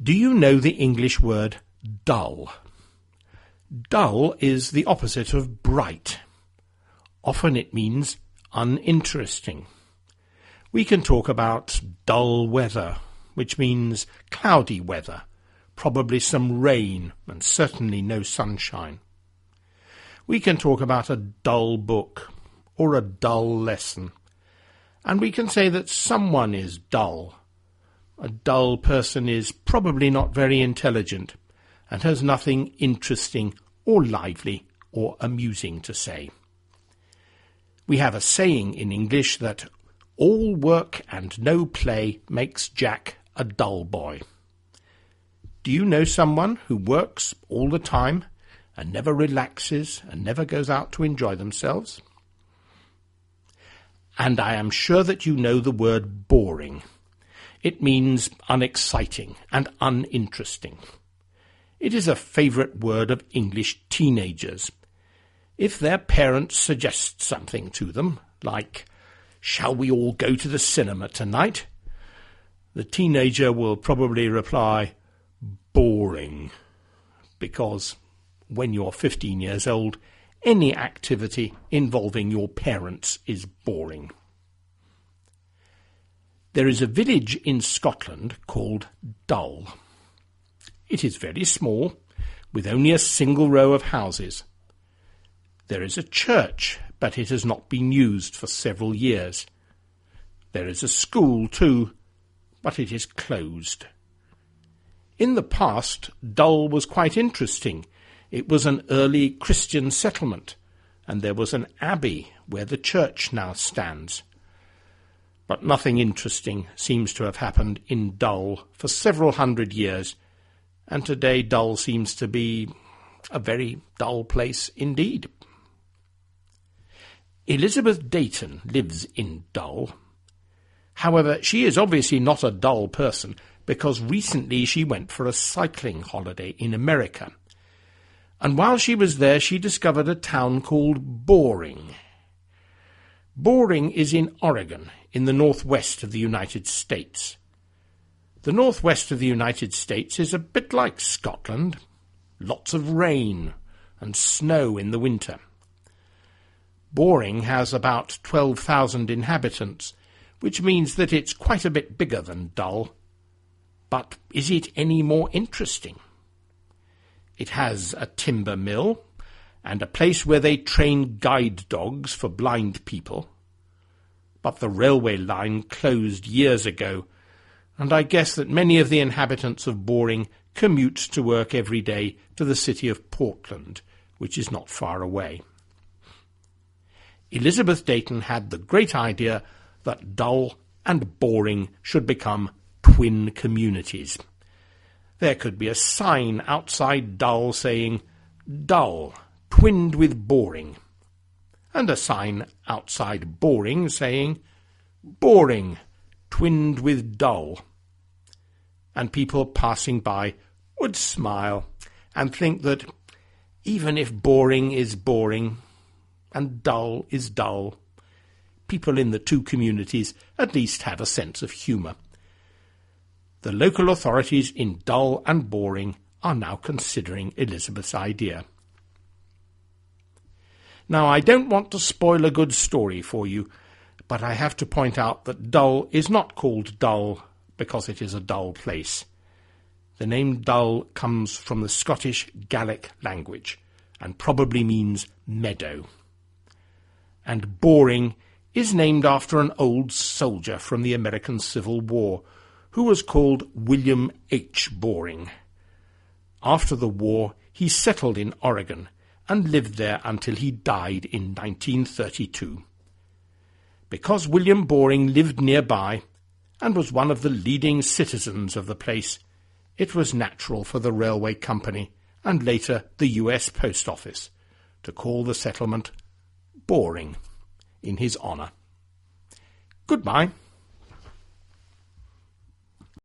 Do you know the English word dull? Dull is the opposite of bright. Often it means uninteresting. We can talk about dull weather, which means cloudy weather, probably some rain and certainly no sunshine. We can talk about a dull book or a dull lesson. And we can say that someone is dull. A dull person is probably not very intelligent and has nothing interesting or lively or amusing to say. We have a saying in English that all work and no play makes Jack a dull boy. Do you know someone who works all the time and never relaxes and never goes out to enjoy themselves? And I am sure that you know the word boring. It means unexciting and uninteresting. It is a favourite word of English teenagers. If their parents suggest something to them, like, "Shall we all go to the cinema tonight?" the teenager will probably reply, "Boring," because when you're 15 years old, any activity involving your parents is boring. There is a village in Scotland called Dull. It is very small, with only a single row of houses. There is a church, but it has not been used for several years. There is a school too, but it is closed. In the past, Dull was quite interesting. It was an early Christian settlement, and there was an abbey where the church now stands. But nothing interesting seems to have happened in Dull for several hundred years, and today Dull seems to be a very dull place indeed. Elizabeth Leighton lives in Dull. However, she is obviously not a dull person because recently she went for a cycling holiday in America. And while she was there, she discovered a town called Boring. Boring is in Oregon, in the northwest of the United States. The northwest of the United States is a bit like Scotland. Lots of rain and snow in the winter. Boring has about 12,000 inhabitants, which means that it's quite a bit bigger than Dull. But is it any more interesting? It has a timber mill and a place where they train guide dogs for blind people. But the railway line closed years ago, and I guess that many of the inhabitants of Boring commute to work every day to the city of Portland, which is not far away. Elizabeth Leighton had the great idea that Dull and Boring should become twin communities. There could be a sign outside Dull saying, "Dull, twinned with Boring," and a sign outside Boring saying, "Boring, twinned with Dull." And people passing by would smile and think that even if Boring is boring and Dull is dull, people in the two communities at least have a sense of humour. The local authorities in Dull and Boring are now considering Elizabeth's idea. Now, I don't want to spoil a good story for you, but I have to point out that Dull is not called Dull because it is a dull place. The name Dull comes from the Scottish Gaelic language and probably means meadow. And Boring is named after an old soldier from the American Civil War who was called William H. Boring. After the war, he settled in Oregon and lived there until he died in 1932. Because William Boring lived nearby and was one of the leading citizens of the place, it was natural for the railway company and later the US Post Office to call the settlement Boring in his honour. Goodbye.